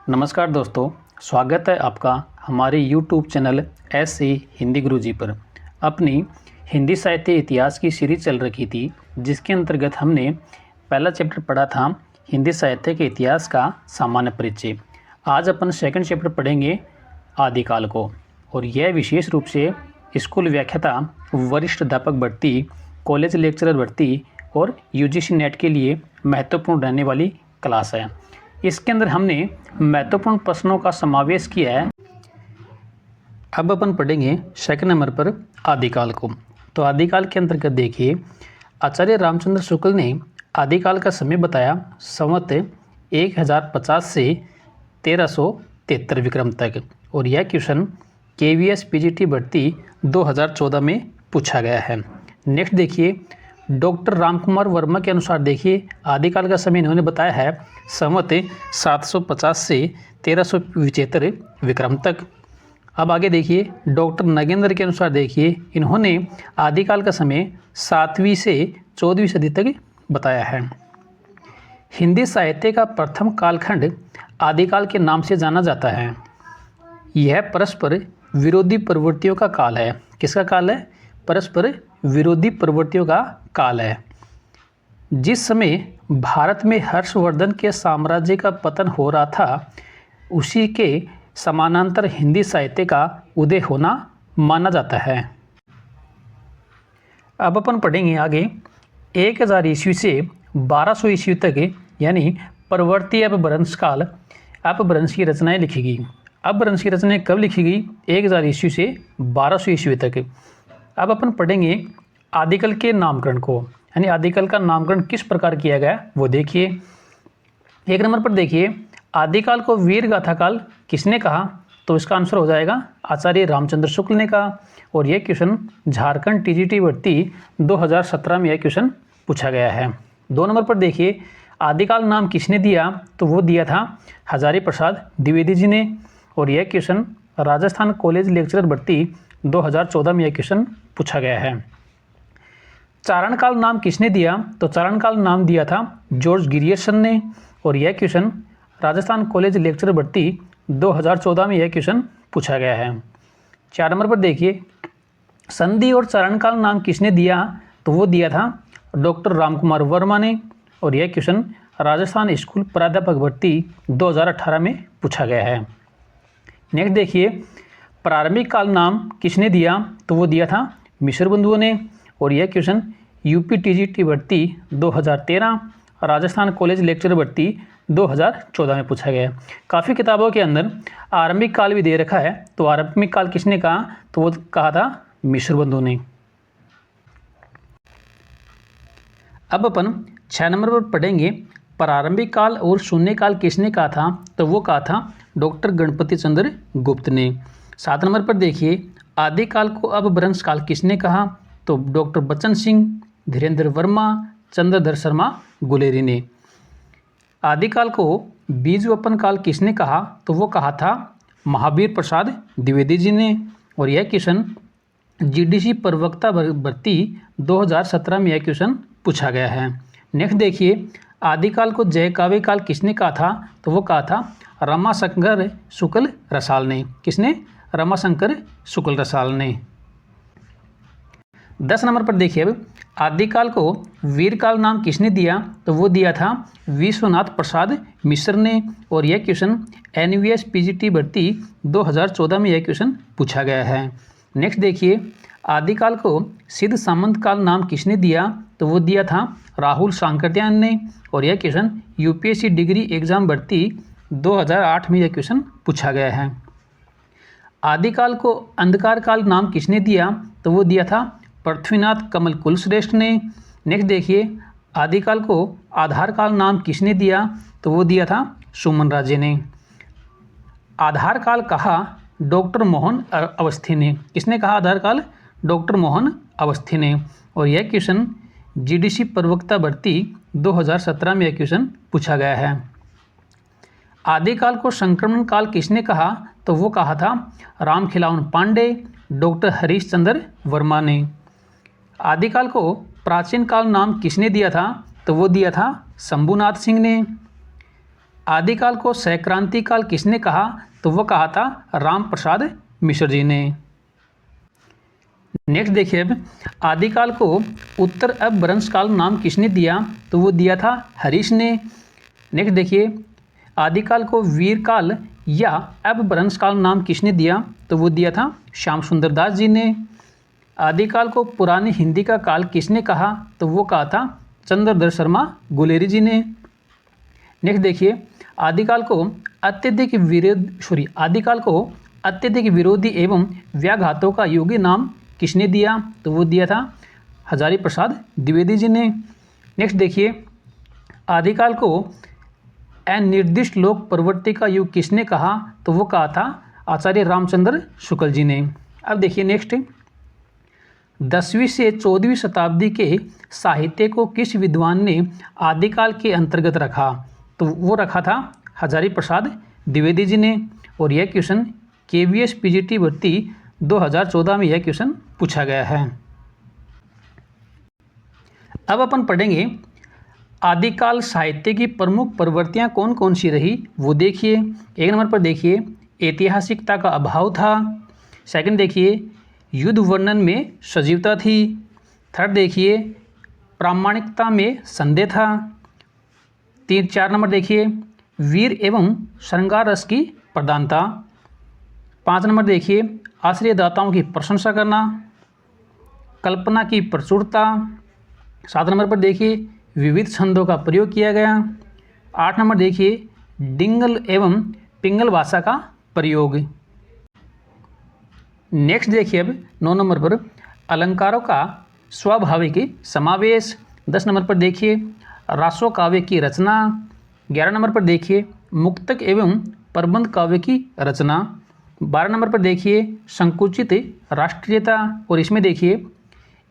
नमस्कार दोस्तों, स्वागत है आपका हमारे YouTube चैनल ऐसे हिंदी गुरुजी पर। अपनी हिंदी साहित्य इतिहास की सीरीज चल रखी थी, जिसके अंतर्गत हमने पहला चैप्टर पढ़ा था हिंदी साहित्य के इतिहास का सामान्य परिचय। आज अपन सेकंड चैप्टर पढ़ेंगे आदिकाल को, और यह विशेष रूप से स्कूल व्याख्याता, वरिष्ठ अध्यापक भर्ती, कॉलेज लेक्चरर भर्ती और UGC नेट के लिए महत्वपूर्ण रहने वाली क्लास है। इसके अंदर हमने महत्वपूर्ण प्रश्नों का समावेश किया है। अब अपन पढ़ेंगे सेकंड नंबर पर आदिकाल को। तो आदिकाल के अंतर्गत देखिए, आचार्य रामचंद्र शुक्ल ने आदिकाल का समय बताया संवत 1050 से 1373 विक्रम तक, और यह क्वेश्चन KVS PGT भर्ती 2014 में पूछा गया है। नेक्स्ट देखिए, डॉक्टर रामकुमार वर्मा के अनुसार देखिए आदिकाल का समय इन्होंने बताया है संवत 750 से 1375 विक्रम तक। अब आगे देखिए, डॉक्टर नगेंद्र के अनुसार देखिए इन्होंने आदिकाल का समय 7वीं से 14वीं सदी तक बताया है। हिंदी साहित्य का प्रथम कालखंड आदिकाल के नाम से जाना जाता है। यह परस्पर विरोधी प्रवृत्तियों का काल है। किसका काल है? परस्पर विरोधी प्रवृत्तियों का काल है। जिस समय भारत में हर्षवर्धन के साम्राज्य का पतन हो रहा था, उसी के समानांतर हिंदी साहित्य का उदय होना माना जाता है। अब अपन पढ़ेंगे आगे 1000 ईस्वी से 1200 ईस्वी तक, यानी परवर्ती अपभ्रंश काल। अपभ्रंश की रचनाएं लिखी गई। अपभ्रंश की रचनाएं कब लिखी गई? 1000 ईस्वी से 1200 ईस्वी तक। अब अपन पढ़ेंगे आदिकाल के नामकरण को, यानी आदिकाल का नामकरण किस प्रकार किया गया वो देखिए। एक नंबर पर देखिए, आदिकाल को वीर गाथा काल किसने कहा? तो इसका आंसर हो जाएगा आचार्य रामचंद्र शुक्ल ने कहा, और यह क्वेश्चन झारखंड TGT भर्ती 2017 में यह क्वेश्चन पूछा गया है। 2 नंबर पर देखिए, आदिकाल नाम किसने दिया? तो वो दिया था हजारी प्रसाद द्विवेदी जी ने, और यह क्वेश्चन राजस्थान कॉलेज लेक्चरर भर्ती 2014 में यह क्वेश्चन पूछा गया है। चारणकाल नाम किसने दिया? तो चारणकाल नाम दिया था जॉर्ज गिरियर्सन ने, और यह क्वेश्चन राजस्थान कॉलेज लेक्चरर भर्ती 2014 में यह क्वेश्चन पूछा गया है। 4 नंबर पर देखिए, संधि और चारणकाल नाम किसने दिया? तो वो दिया था डॉक्टर रामकुमार वर्मा ने, और यह क्वेश्चन राजस्थान स्कूल प्राध्यापक भर्ती 2018 में पूछा गया है। नेक्स्ट देखिए, प्रारंभिक काल नाम किसने दिया? तो वो दिया था मिश्र बंधुओं ने, और यह क्वेश्चन UP TGT भर्ती 2013, राजस्थान कॉलेज लेक्चर भर्ती 2014 में पूछा गया है। काफ़ी किताबों के अंदर आरंभिक काल भी दे रखा है, तो आरंभिक काल किसने कहा? तो वो कहा था मिश्र बंधुओं ने। अब अपन 6 नंबर पर पढ़ेंगे प्रारंभिक काल और शून्यकाल किसने कहा था? तो वो कहा था डॉक्टर गणपति चंद्र गुप्त ने। 7 नंबर पर देखिए, आदिकाल को अपभ्रंश काल किसने कहा? तो डॉक्टर बच्चन सिंह, धीरेन्द्र वर्मा, चंद्रधर शर्मा गुलेरी ने। आदिकाल को बीजवपन काल किसने कहा? तो वो कहा था महावीर प्रसाद द्विवेदी जी ने, और यह क्वेश्चन GDC प्रवक्ता भर्ती 2017 में यह क्वेश्चन पूछा गया है। नेक्स्ट देखिए, आदिकाल को जय काव्य काल किसने कहा था? तो वो कहा था रमाशंकर शुक्ल रसाल ने। किसने? रमाशंकर शुक्ल रसाल ने। 10 नंबर पर देखिए, अब आदिकाल को वीरकाल नाम किसने दिया? तो वो दिया था विश्वनाथ प्रसाद मिश्र ने, और यह क्वेश्चन NVS PGT भर्ती 2014 में यह क्वेश्चन पूछा गया है। नेक्स्ट देखिए, आदिकाल को सिद्ध सामंत काल नाम किसने दिया? तो वो दिया था राहुल सांकृत्यायन ने, और यह क्वेश्चन UPSC डिग्री एग्जाम भर्ती 2008 में यह क्वेश्चन पूछा गया है। आदिकाल को अंधकार काल नाम किसने दिया? तो वो दिया था पृथ्वीनाथ कमल कुलश्रेष्ठ ने। नेक्स्ट देखिए, आदिकाल को आधार काल नाम किसने दिया? तो वो दिया था सुमन राजे ने। आधार काल कहा डॉक्टर मोहन अवस्थी ने। किसने कहा आधार काल? डॉक्टर मोहन अवस्थी ने, और यह क्वेश्चन GDC प्रवक्ता भर्ती 2017 में यह क्वेश्चन पूछा गया है। आदिकाल को संक्रमण काल किसने कहा? तो वो कहा था रामखिलावन पांडे, डॉक्टर हरीश चंद्र वर्मा ने। आदिकाल को प्राचीन काल नाम किसने दिया था? तो वो दिया था शंभुनाथ सिंह ने। आदिकाल को संक्रांति काल किसने कहा? तो वो कहा था राम प्रसाद मिश्र जी ने। नेक्स्ट देखिए, अब आदिकाल को उत्तर अपभ्रंश काल नाम किसने दिया? तो वो दिया था हरीश ने। नेक्स्ट देखिए, आदिकाल को वीर काल या अपभ्रंश काल नाम किसने दिया? तो वो दिया था श्याम सुंदर दास जी ने। आदिकाल को पुरानी हिंदी का काल किसने कहा? तो वो कहा था चंद्रधर शर्मा गुलेरी जी ने। नेक्स्ट देखिए, आदिकाल को अत्यधिक विरोधी एवं व्याघातों का योगी नाम किसने दिया? तो वो दिया था हजारी प्रसाद द्विवेदी जी ने। नेक्स्ट देखिए, आदिकाल को अनिर्दिष्ट लोक प्रवृत्ति का युग किसने कहा? तो वो कहा था आचार्य रामचंद्र शुक्ल जी ने। अब देखिए नेक्स्ट, 10वीं से 14वीं शताब्दी के साहित्य को किस विद्वान ने आदिकाल के अंतर्गत रखा? तो वो रखा था हजारी प्रसाद द्विवेदी जी ने। और यह क्वेश्चन KVS PGT भर्ती 2014 में यह क्वेश्चन पूछा गया है। अब अपन पढ़ेंगे आदिकाल साहित्य की प्रमुख प्रवृत्तियां कौन कौन सी रही, वो देखिए। एक नंबर पर देखिए ऐतिहासिकता का अभाव था। सेकंड देखिए युद्ध वर्णन में सजीवता थी। थर्ड देखिए प्रामाणिकता में संदेह था। 4 नंबर देखिए वीर एवं श्रृंगार रस की प्रधानता। 5 नंबर देखिए आश्रयदाताओं की प्रशंसा करना, कल्पना की प्रचुरता। 7 नंबर पर देखिए विविध छंदों का प्रयोग किया गया। 8 नंबर देखिए डिंगल एवं पिंगल भाषा का प्रयोग। नेक्स्ट देखिए अब 9 नंबर पर अलंकारों का स्वाभाविक समावेश। 10 नंबर पर देखिए रासो काव्य की रचना। 11 नंबर पर देखिए मुक्तक एवं प्रबंध काव्य की रचना। 12 नंबर पर देखिए संकुचित राष्ट्रीयता। और इसमें देखिए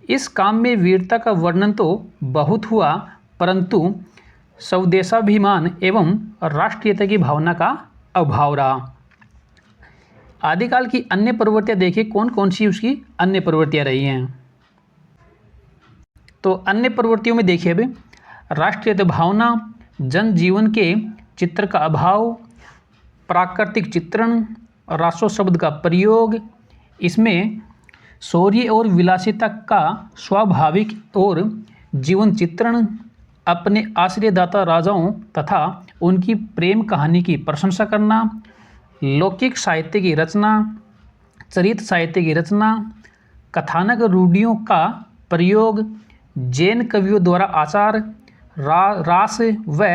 इस काम में वीरता का वर्णन तो बहुत हुआ परंतु स्वदेशाभिमान एवं राष्ट्रीयता की भावना का अभाव रहा। आदिकाल की अन्य प्रवृत्तियां देखिए कौन कौन सी उसकी अन्य प्रवृत्तियां रही हैं। तो अन्य प्रवृत्तियों में देखिए अब राष्ट्रीयता भावना, जनजीवन के चित्र का अभाव, प्राकृतिक चित्रण, रासो शब्द का प्रयोग, इसमें शौर्य और विलासिता का स्वाभाविक और जीवन चित्रण, अपने आश्रयदाता राजाओं तथा उनकी प्रेम कहानी की प्रशंसा करना, लौकिक साहित्य की रचना, चरित्र साहित्य की रचना, कथानक रूढ़ियों का प्रयोग, जैन कवियों द्वारा आचार, रास व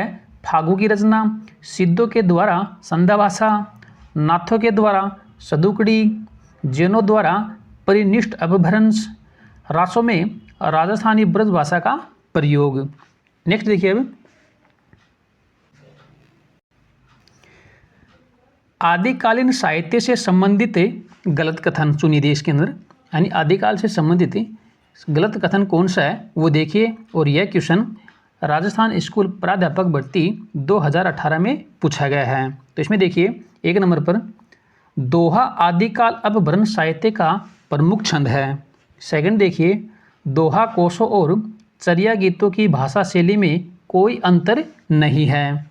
फागों की रचना, सिद्धों के द्वारा संध्या भाषा, नाथों के द्वारा सदुकड़ी, जैनों द्वारा परिनिष्ठ अपभ्रंश, रासों में राजस्थानी ब्रज भाषा का प्रयोग। नेक्स्ट देखिए अब आदिकालीन साहित्य से संबंधित गलत कथन चुनिए देश के अंदर, यानी आदिकाल से संबंधित गलत कथन कौन सा है वो देखिए। और यह क्वेश्चन राजस्थान स्कूल प्राध्यापक भर्ती 2018 में पूछा गया है। तो इसमें देखिए 1 नंबर पर दोहा आदिकाल अपभ्रंश साहित्य का प्रमुख छंद है। सेकंड देखिए दोहा कोशों और चर्या गीतों की भाषा शैली में कोई अंतर नहीं है।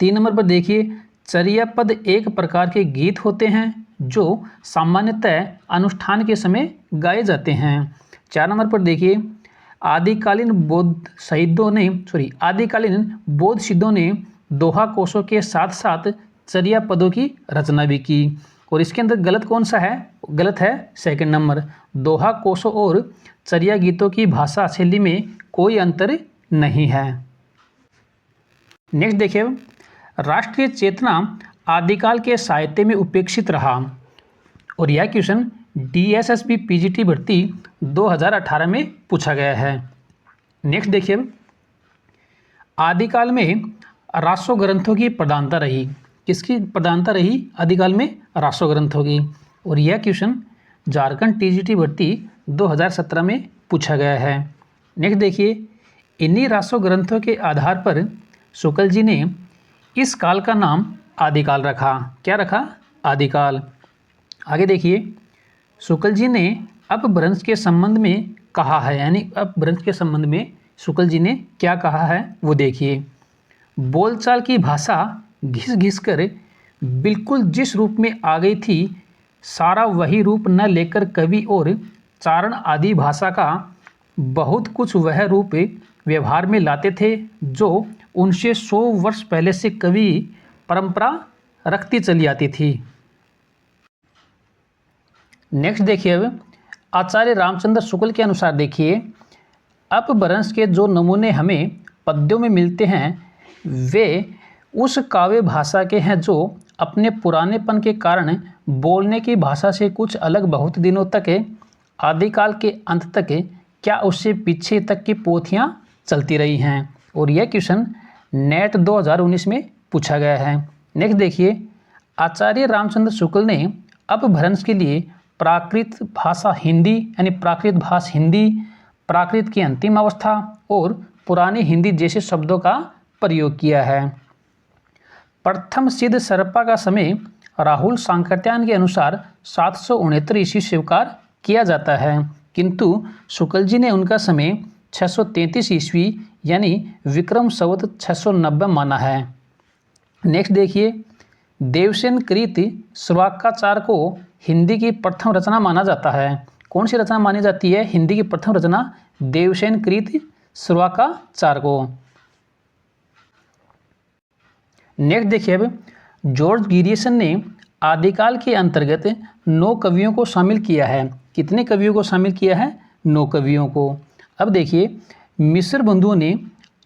3 नंबर पर देखिए चर्या पद एक प्रकार के गीत होते हैं जो सामान्यतः अनुष्ठान के समय गाए जाते हैं। 4 नंबर पर देखिए आदिकालीन बौद्ध सिद्धों ने दोहा कोशों के साथ साथ चर्या पदों की रचना भी की। और इसके अंदर गलत कौन सा है? गलत है 2 नंबर, दोहा कोशों और चर्या गीतों की भाषा शैली में कोई अंतर नहीं है। नेक्स्ट देखिए राष्ट्रीय चेतना आदिकाल के साहित्य में उपेक्षित रहा। और यह क्वेश्चन DSSB PGT भर्ती 2018 में पूछा गया है। नेक्स्ट देखिए आदिकाल में रासो ग्रंथों की प्रधानता रही। किसकी प्रधानता रही? आदिकाल में रासो ग्रंथों की। और यह क्वेश्चन झारखंड TGT भर्ती 2017 में पूछा गया है। नेक्स्ट देखिए इन्हीं रासो ग्रंथों के आधार पर शुक्ल जी ने इस काल का नाम आदिकाल रखा। क्या रखा? आदिकाल। आगे देखिए शुक्ल जी ने अपभ्रंश के संबंध में कहा है, यानी अपभ्रंश के संबंध में शुक्ल जी ने क्या कहा है वो देखिए। बोलचाल की भाषा घिस घिस कर बिल्कुल जिस रूप में आ गई थी, सारा वही रूप न लेकर कवि और चारण आदि भाषा का बहुत कुछ वह रूप व्यवहार में लाते थे जो उनसे 100 वर्ष पहले से कवि परंपरा रखती चली आती थी। नेक्स्ट देखिए, अब आचार्य रामचंद्र शुक्ल के अनुसार देखिए, अपभ्रंश के जो नमूने हमें पद्यों में मिलते हैं वे उस काव्य भाषा के हैं जो अपने पुरानेपन के कारण बोलने की भाषा से कुछ अलग बहुत दिनों तक, आदिकाल के अंत तक, क्या उससे पीछे तक की पोथियां चलती रही हैं। और यह क्वेश्चन नेट 2019 में पूछा गया है। नेक्स्ट देखिए, आचार्य रामचंद्र शुक्ल ने अपभ्रंश के लिए प्राकृत भाषा हिंदी यानी प्राकृत भाषा हिंदी, प्राकृत की अंतिम अवस्था और पुरानी हिंदी जैसे शब्दों का प्रयोग किया है। प्रथम सिद्ध सरपा का समय राहुल सांकृत्यायन के अनुसार 769 ईस्वी स्वीकार किया जाता है, किंतु शुक्ल जी ने उनका समय 633 ईस्वी यानी विक्रम संवत 690 माना है। नेक्स्ट देखिए, देवसेन कृत श्लोकाचार को हिंदी की प्रथम रचना माना जाता है। कौन सी रचना मानी जाती है हिंदी की प्रथम रचना? देवसेन कृत श्लोकाचार को। नेक्स्ट देखिए, अब जॉर्ज गिरियसन ने आदिकाल के अंतर्गत 9 कवियों को शामिल किया है। कितने कवियों को शामिल किया है? 9 कवियों को। अब देखिए, मिस्र बंधुओं ने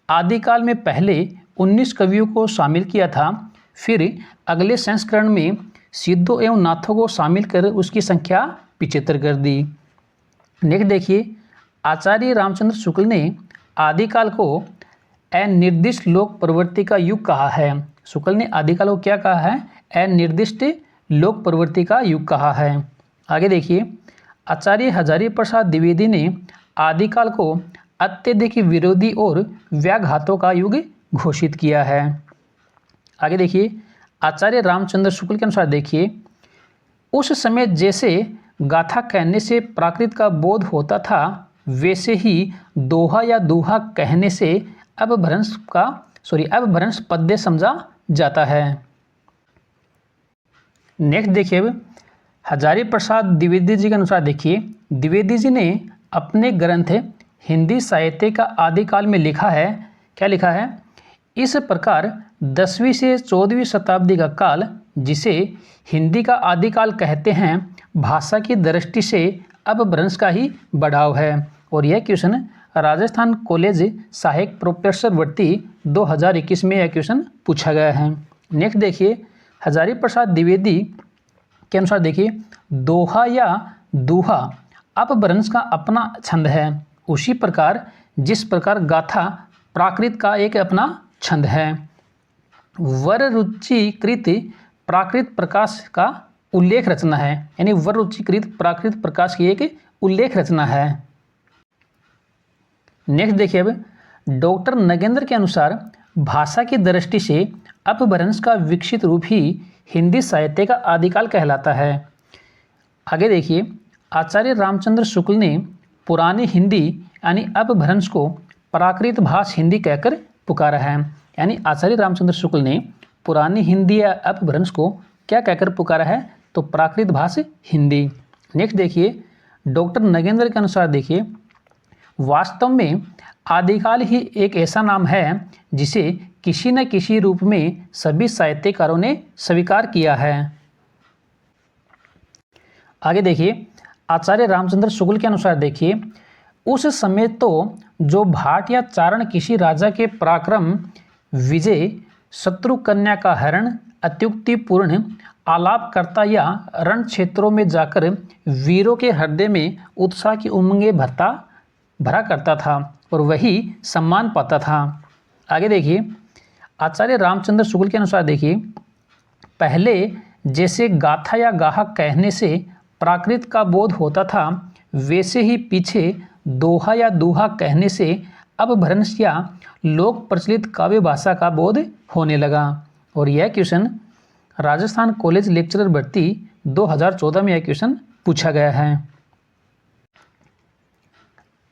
आदिकाल में पहले 19 कवियों को शामिल किया था, फिर अगले संस्करण में सिद्धों एवं नाथों को शामिल कर उसकी संख्या 75 कर दी। नेक्स्ट देखिए, आचार्य रामचंद्र शुक्ल ने आदिकाल को अनिर्दिष्ट लोक प्रवृत्ति का युग कहा है। शुक्ल ने आदिकाल को क्या कहा है? अनिर्दिष्ट लोक प्रवृत्ति का युग कहा है। आगे देखिए, आचार्य हजारी प्रसाद द्विवेदी ने आदिकाल को अत्यधिक विरोधी और व्याघातों का युग घोषित किया है। आगे देखिए, आचार्य रामचंद्र शुक्ल के अनुसार देखिए, उस समय जैसे गाथा कहने से प्राकृत का बोध होता था, वैसे ही दोहा या दोहा कहने से अपभ्रंश पद्य समझा जाता है। नेक्स्ट देखिए, अब हजारी प्रसाद द्विवेदी जी के अनुसार देखिए, द्विवेदी जी ने अपने ग्रंथ हिंदी साहित्य का आदिकाल में लिखा है। क्या लिखा है? इस प्रकार 10वीं से 14वीं शताब्दी का काल, जिसे हिंदी का आदिकाल कहते हैं, भाषा की दृष्टि से अपभ्रंश का ही बढ़ाव है। और यह क्वेश्चन राजस्थान कॉलेज सहायक प्रोफेसर भर्ती 2021 में यह क्वेश्चन पूछा गया है। नेक्स्ट देखिए, हजारी प्रसाद द्विवेदी के अनुसार देखिए, दोहा या दूहा अपभ्रंश का अपना छंद है, उसी प्रकार जिस प्रकार गाथा प्राकृत का एक अपना छंद है। वर रुचिकृत प्राकृत प्रकाश का उल्लेख रचना है, यानी वर रुचिकृत प्राकृत प्रकाश की एक उल्लेख रचना है। नेक्स्ट देखिए, अब डॉक्टर नगेंद्र के अनुसार भाषा की दृष्टि से अपभ्रंश का विकसित रूप ही हिंदी साहित्य का आदिकाल कहलाता है। आगे देखिए, आचार्य रामचंद्र शुक्ल ने पुरानी हिंदी यानी अपभ्रंश को प्राकृत भाषा हिंदी कहकर पुकारा है। यानी आचार्य रामचंद्र शुक्ल ने पुरानी हिंदी या अपभ्रंश को क्या कहकर पुकारा है? तो प्राकृत भाषा हिंदी। नेक्स्ट देखिए, डॉक्टर नगेंद्र के अनुसार देखिए, वास्तव में आदिकाल ही एक ऐसा नाम है जिसे किसी न किसी रूप में सभी साहित्यकारों ने स्वीकार किया है। आगे देखिए, आचार्य रामचंद्र शुक्ल के अनुसार देखिए, उस समय तो जो भाट या चारण किसी राजा के पराक्रम, विजय, शत्रु कन्या का हरण, अत्युक्तिपूर्ण आलापकर्ता या रण क्षेत्रों में जाकर वीरों के हृदय में उत्साह की उमंगें भरा करता था और वही सम्मान पाता था। आगे देखिए, आचार्य रामचंद्र शुक्ल के अनुसार देखिए, पहले जैसे गाथा या गाहा कहने से प्राकृत का बोध होता था, वैसे ही पीछे दोहा या दोहा कहने से अपभ्रंश या लोक प्रचलित काव्य भाषा का बोध होने लगा। और यह क्वेश्चन राजस्थान कॉलेज लेक्चरर भर्ती 2014 में यह क्वेश्चन पूछा गया है।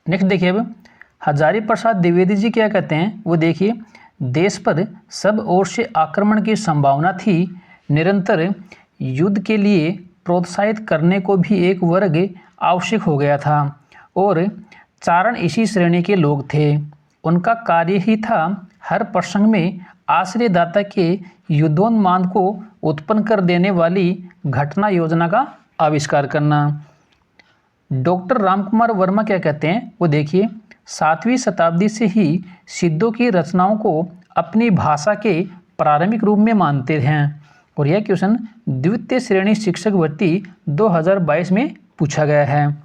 नेक्स्ट देखिए, अब हजारी प्रसाद द्विवेदी जी क्या कहते हैं वो देखिए, देश पर सब ओर से आक्रमण की संभावना थी। निरंतर युद्ध के लिए प्रोत्साहित करने को भी एक वर्ग आवश्यक हो गया था और चारण इसी श्रेणी के लोग थे। उनका कार्य ही था हर प्रसंग में आश्रयदाता के युद्धोन्माद को उत्पन्न कर देने वाली घटना योजना का आविष्कार करना। डॉक्टर रामकुमार वर्मा क्या कहते हैं वो देखिए, 7वीं शताब्दी से ही सिद्धों की रचनाओं को अपनी भाषा के प्रारंभिक रूप में मानते हैं। और यह क्वेश्चन द्वितीय श्रेणी शिक्षक भर्ती 2022 में पूछा गया है।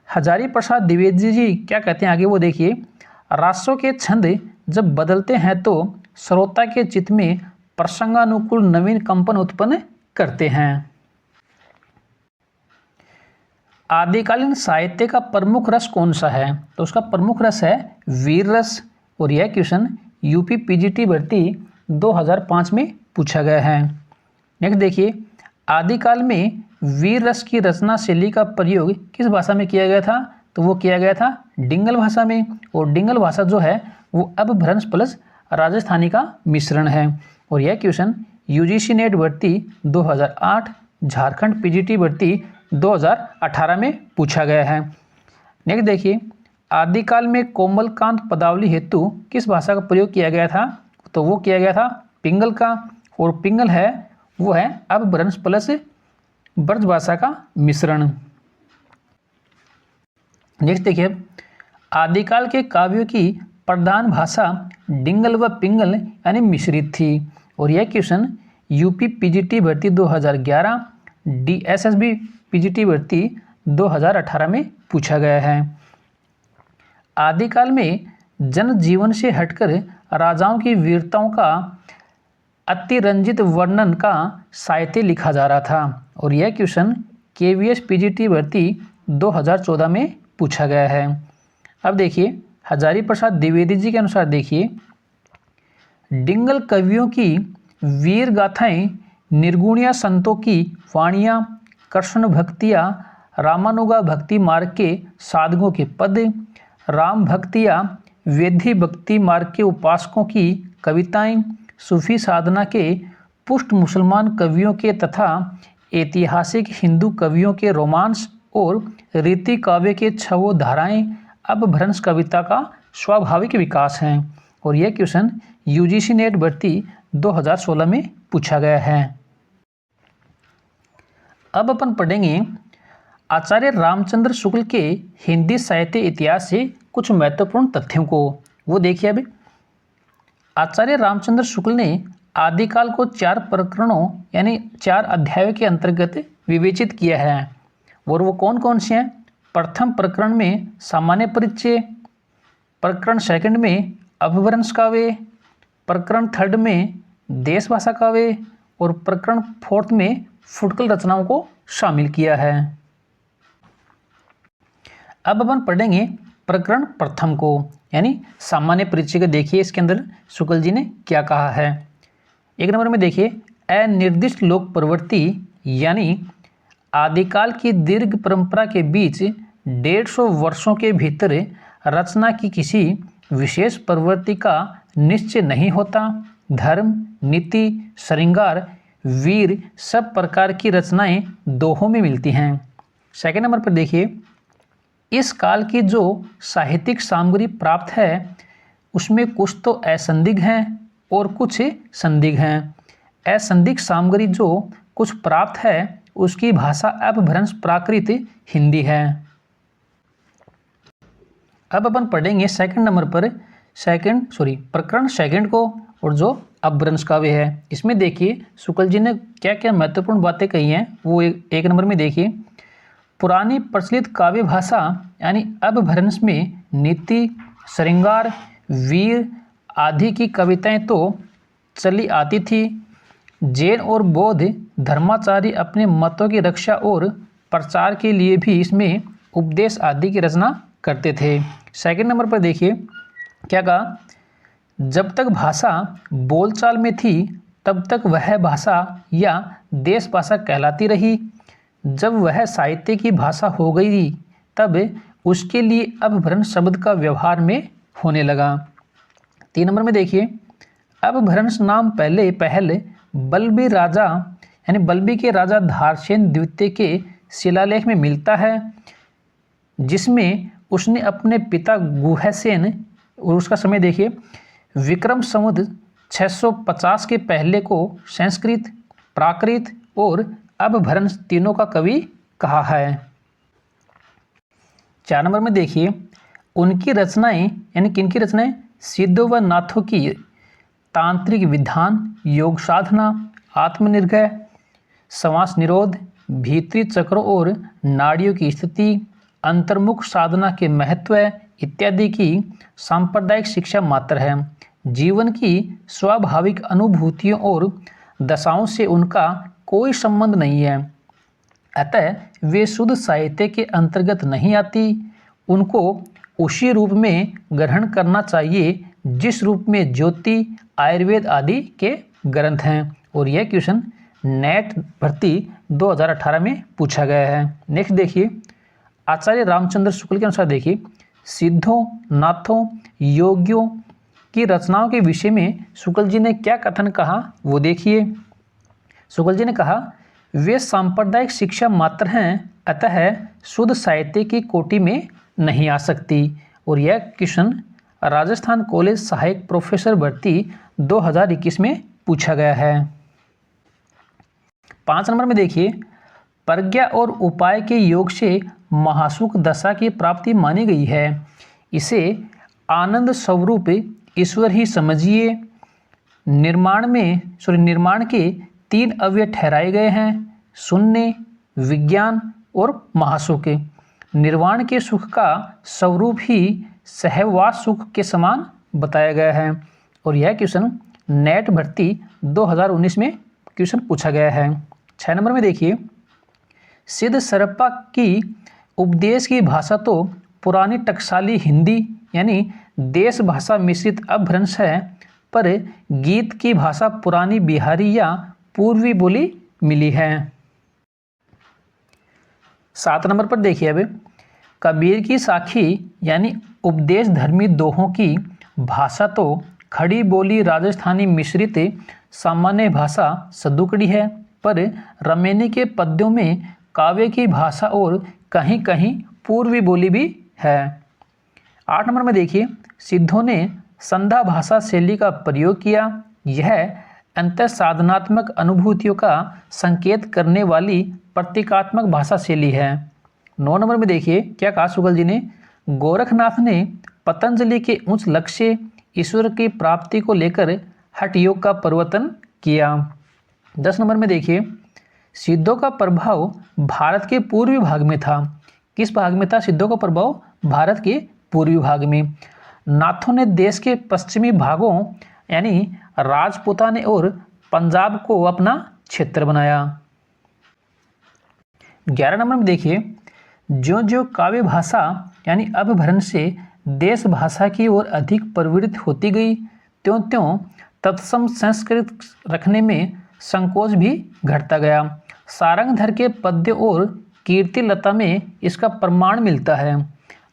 हजारी प्रसाद द्विवेदी जी क्या कहते हैं आगे वो देखिए, रासों के छंद जब बदलते हैं तो श्रोता के चित्त में प्रसंगानुकूल नवीन कंपन उत्पन्न करते हैं। आदिकालीन साहित्य का प्रमुख रस कौन सा है? तो उसका प्रमुख रस है वीर रस। और यह क्वेश्चन यूपी पीजीटी भर्ती 2005 में पूछा गया है। नेक्स्ट देखिए, आदिकाल में वीर रस की रचना शैली का प्रयोग किस भाषा में किया गया था? तो वो किया गया था डिंगल भाषा में। और डिंगल भाषा जो है वो अपभ्रंश प्लस राजस्थानी का मिश्रण है। और यह क्वेश्चन यूजीसी नेट भर्ती 2008, झारखंड पीजीटी भर्ती 2018 में पूछा गया है। नेक्स्ट देखिए, आदिकाल में कोमलकांत पदावली हेतु किस भाषा का प्रयोग किया गया था? तो वो किया गया था पिंगल का। और पिंगल है वो है अपभ्रंश प्लस ब्रज भाषा का मिश्रण। नेक्स्ट देखिए, आदिकाल के काव्यों की प्रधान भाषा डिंगल व पिंगल यानी मिश्रित थी। और यह क्वेश्चन यूपी पीजीटी भर्ती 2011, डीएसएसबी पीजीटी भर्ती 2018 में पूछा गया है। आदिकाल में जनजीवन से हटकर राजाओं की वीरताओं का अतिरंजित वर्णन का साहित्य लिखा जा रहा था। और यह क्वेश्चन केवीएस पीजीटी भर्ती 2014 में पूछा गया है। अब देखिए, हजारी प्रसाद द्विवेदी जी के अनुसार देखिए, डिंगल कवियों की वीर गाथाएं निर्गुणिया संतों की वाणियाँ, कृष्ण भक्तियाँ, रामानुगा भक्ति मार्ग के साधकों के पद, राम भक्तियाँ, वेदी भक्ति मार्ग के उपासकों की कविताएं, सूफी साधना के पुष्ट मुसलमान कवियों के तथा ऐतिहासिक हिंदू कवियों के रोमांस और रीति काव्य के छवों धाराएं अपभ्रंश कविता का स्वाभाविक विकास हैं। और यह क्वेश्चन यूजीसी नेट भर्ती 2016 में पूछा गया है। अब अपन पढ़ेंगे आचार्य रामचंद्र शुक्ल के हिंदी साहित्य इतिहास से कुछ महत्वपूर्ण तथ्यों को। वो देखिए, अभी आचार्य रामचंद्र शुक्ल ने आदिकाल को 4 प्रकरणों यानी 4 अध्यायों के अंतर्गत विवेचित किया है। और वो कौन कौन से हैं? प्रथम प्रकरण में सामान्य परिचय, प्रकरण सेकंड में अपभ्रंश काव्य, प्रकरण थर्ड में देश भाषा काव्य और प्रकरण फोर्थ में फुटकल रचनाओं को शामिल किया है। अब अपन पढ़ेंगे प्रकरण प्रथम को यानी सामान्य परिचय को। देखिए इसके अंदर शुक्ल जी ने क्या कहा है। 1 नंबर में देखिए, अनिर्दिष्ट लोक प्रवृत्ति यानी आदिकाल की दीर्घ परंपरा के बीच 150 वर्षों के भीतर रचना की किसी विशेष प्रवृत्ति का निश्चय नहीं होता। धर्म, नीति, श्रृंगार, वीर सब प्रकार की रचनाएं दोहों में मिलती हैं। सेकंड नंबर पर देखिए, इस काल की जो साहित्यिक सामग्री प्राप्त है उसमें कुछ तो असंदिग्ध हैं और कुछ संदिग्ध हैं। असंदिग्ध सामग्री जो कुछ प्राप्त है उसकी भाषा अपभ्रंश प्राकृत हिंदी है। अब अपन पढ़ेंगे सेकंड नंबर पर प्रकरण सेकंड को और जो अपभ्रंश काव्य है। इसमें देखिए शुक्ल जी ने क्या क्या महत्वपूर्ण बातें कही हैं वो 1 नंबर में देखिए, पुरानी प्रचलित काव्य भाषा यानी अपभ्रंश में नीति, श्रृंगार, वीर आदि की कविताएं तो चली आती थी। जैन और बौद्ध धर्माचार्य अपने मतों की रक्षा और प्रचार के लिए भी इसमें उपदेश आदि की रचना करते थे। सेकंड नंबर पर देखिए क्या कहा, जब तक भाषा बोलचाल में थी तब तक वह भाषा या देश भाषा कहलाती रही। जब वह साहित्य की भाषा हो गई तब उसके लिए अपभ्रंश शब्द का व्यवहार में होने लगा। 3 नंबर में देखिए, अपभ्रंश नाम पहल बल्बी राजा यानी बल्बी के राजा धारसेन द्वितीय के शिलालेख में मिलता है, जिसमें उसने अपने पिता गुहसेन, और उसका समय देखिए विक्रम संवत 650 के पहले को संस्कृत, प्राकृत और अपभ्रंश तीनों का कवि कहा है। 4 नंबर में देखिए, उनकी रचनाएं यानी किनकी रचनाएं, सिद्धों व नाथों की तांत्रिक विधान, योग साधना, आत्मनिर्भर, श्वास निरोध, भीतरी चक्रों और नाड़ियों की स्थिति, अंतर्मुख साधना के महत्व इत्यादि की सांप्रदायिक शिक्षा मात्र है। जीवन की स्वाभाविक अनुभूतियों और दशाओं से उनका कोई संबंध नहीं है, अतः वे शुद्ध साहित्य के अंतर्गत नहीं आती। उनको उसी रूप में ग्रहण करना चाहिए जिस रूप में ज्योति, आयुर्वेद आदि के ग्रंथ हैं। और यह क्वेश्चन नेट भर्ती 2018 में पूछा गया है। नेक्स्ट देखिए, आचार्य रामचंद्र शुक्ल के अनुसार देखिए, सिद्धों, नाथों, योगियों की रचनाओं के विषय में शुक्ल जी ने क्या कथन कहा वो देखिए। शुक्ल जी ने कहा, वे सांप्रदायिक शिक्षा मात्र हैं, अतः शुद्ध साहित्य की कोटि में नहीं आ सकती। और यह क्वेश्चन राजस्थान कॉलेज सहायक प्रोफेसर भर्ती 2021 में पूछा गया है। 5 नंबर में देखिए, प्रज्ञा और उपाय के योग से महासुख दशा की प्राप्ति मानी गई है, इसे आनंद स्वरूप ईश्वर ही समझिए। निर्माण के 3 अवयव ठहराए गए हैं, शून्य, विज्ञान और महासुख। निर्वाण के सुख का स्वरूप ही सहवास सुख के समान बताया गया है। और यह क्वेश्चन नेट भर्ती 2019 में क्वेश्चन पूछा गया है। 6 नंबर में देखिए, सिद्ध सरप्पा की उपदेश की भाषा तो पुरानी टकसाली हिंदी यानी देश भाषा मिश्रित अपभ्रंश है, पर गीत की भाषा पुरानी बिहारी या पूर्वी बोली मिली है। 7 नंबर पर देखिए, अब कबीर की साखी यानी उपदेश धर्मी दोहों की भाषा तो खड़ी बोली राजस्थानी मिश्रित सामान्य भाषा सदुकड़ी है, पर रमेनी के पद्यों में काव्य की भाषा और कहीं कहीं पूर्वी बोली भी है। 8 नंबर में देखिए, सिद्धों ने संध्या भाषा शैली का प्रयोग किया, यह अंतर साधनात्मक अनुभूतियों का संकेत करने वाली प्रतीकात्मक भाषा शैली है। 9 नंबर में देखिए क्या कहा शुक्ल जी ने, गोरखनाथ ने पतंजलि के उच्च लक्ष्य ईश्वर की प्राप्ति को लेकर हठ योग का प्रवर्तन किया। 10 नंबर में देखिए, सिद्धों का प्रभाव भारत के पूर्वी भाग में था। किस भाग में था सिद्धों का प्रभाव? भारत के पूर्वी भाग में। नाथों ने देश के पश्चिमी भागों यानी राजपूताने और पंजाब को अपना क्षेत्र बनाया। 11 नंबर में देखिए, ज्यों ज्यों काव्य भाषा यानी अपभ्रंश से देश भाषा की ओर अधिक प्रवृत्त होती गई, त्यों त्यों तत्सम संस्कृत रखने में संकोच भी घटता गया। सारंगधर के पद्य और कीर्तिलता में इसका प्रमाण मिलता है।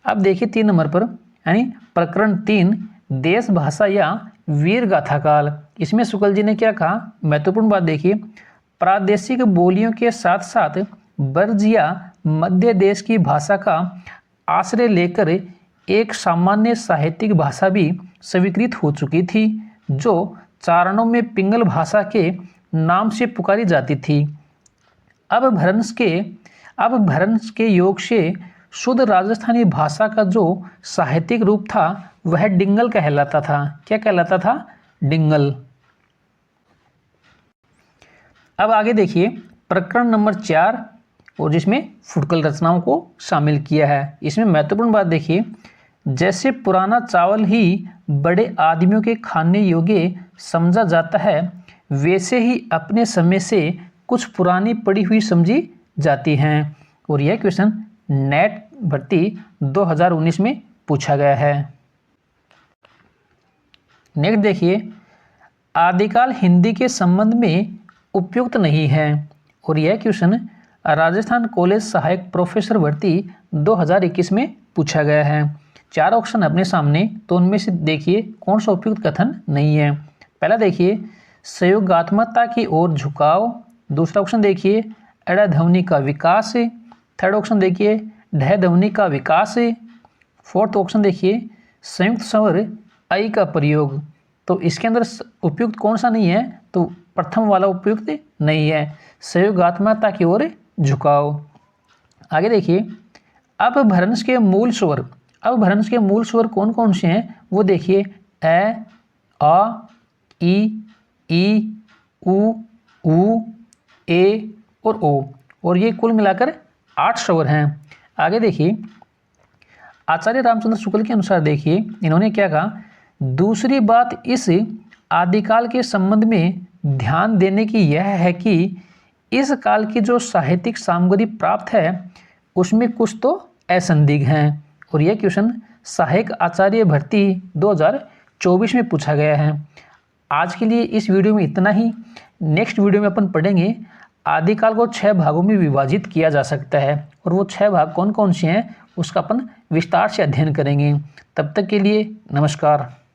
अब देखिए 3 नंबर पर यानी प्रकरण 3 देश भाषा या वीर गाथा काल। इसमें शुक्ल जी ने क्या कहा, महत्वपूर्ण बात देखिए, प्रादेशिक बोलियों के साथ साथ ब्रज या मध्य देश की भाषा का आश्रय लेकर एक सामान्य साहित्यिक भाषा भी स्वीकृत हो चुकी थी, जो चारणों में पिंगल भाषा के नाम से पुकारी जाती थी। अब भ्रंश के योग से शुद्ध राजस्थानी भाषा का जो साहित्यिक रूप था वह डिंगल कहलाता था। क्या कहलाता था? डिंगल। अब आगे देखिए प्रकरण नंबर 4 और जिसमें फुटकल रचनाओं को शामिल किया है। इसमें महत्वपूर्ण बात देखिए, जैसे पुराना चावल ही बड़े आदमियों के खाने योग्य समझा जाता है, वैसे ही अपने समय से कुछ पुरानी पड़ी हुई समझी जाती हैं। और यह क्वेश्चन नेट भर्ती 2019 में पूछा गया है। नेक्स्ट देखिए, आदिकाल हिंदी के संबंध में उपयुक्त नहीं है। और यह क्वेश्चन राजस्थान कॉलेज सहायक प्रोफेसर भर्ती 2021 में पूछा गया है। 4 ऑप्शन अपने सामने, तो उनमें से देखिए कौन सा उपयुक्त कथन नहीं है। पहला देखिए संयोगात्मकता की ओर झुकाव, दूसरा ऑप्शन देखिए अड़ा ध्वनि का विकास, थर्ड ऑप्शन देखिए ढह ध्वनि का विकास, फोर्थ ऑप्शन देखिए संयुक्त स्वर आई का प्रयोग। तो इसके अंदर उपयुक्त कौन सा नहीं है, तो प्रथम वाला उपयुक्त नहीं है, संयोगात्मकता की ओर झुकाव। आगे देखिए अपभ्रंश के मूल स्वर, अपभ्रंश के मूल स्वर कौन कौन से हैं वो देखिए ए, आ, ई, उ, ए और ओ, और ये कुल मिलाकर 8 स्वर हैं। आगे देखिए आचार्य रामचंद्र शुक्ल के अनुसार देखिए इन्होंने क्या कहा, दूसरी बात इस आदिकाल के संबंध में ध्यान देने की यह है कि इस काल की जो साहित्यिक सामग्री प्राप्त है उसमें कुछ तो असंदिग्ध हैं। और यह क्वेश्चन सहायक आचार्य भर्ती 2024 में पूछा गया है। आज के लिए इस वीडियो में इतना ही। नेक्स्ट वीडियो में अपन पढ़ेंगे आदिकाल को 6 भागों में विभाजित किया जा सकता है, और वो 6 भाग कौन कौन से हैं उसका अपन विस्तार से अध्ययन करेंगे। तब तक के लिए नमस्कार।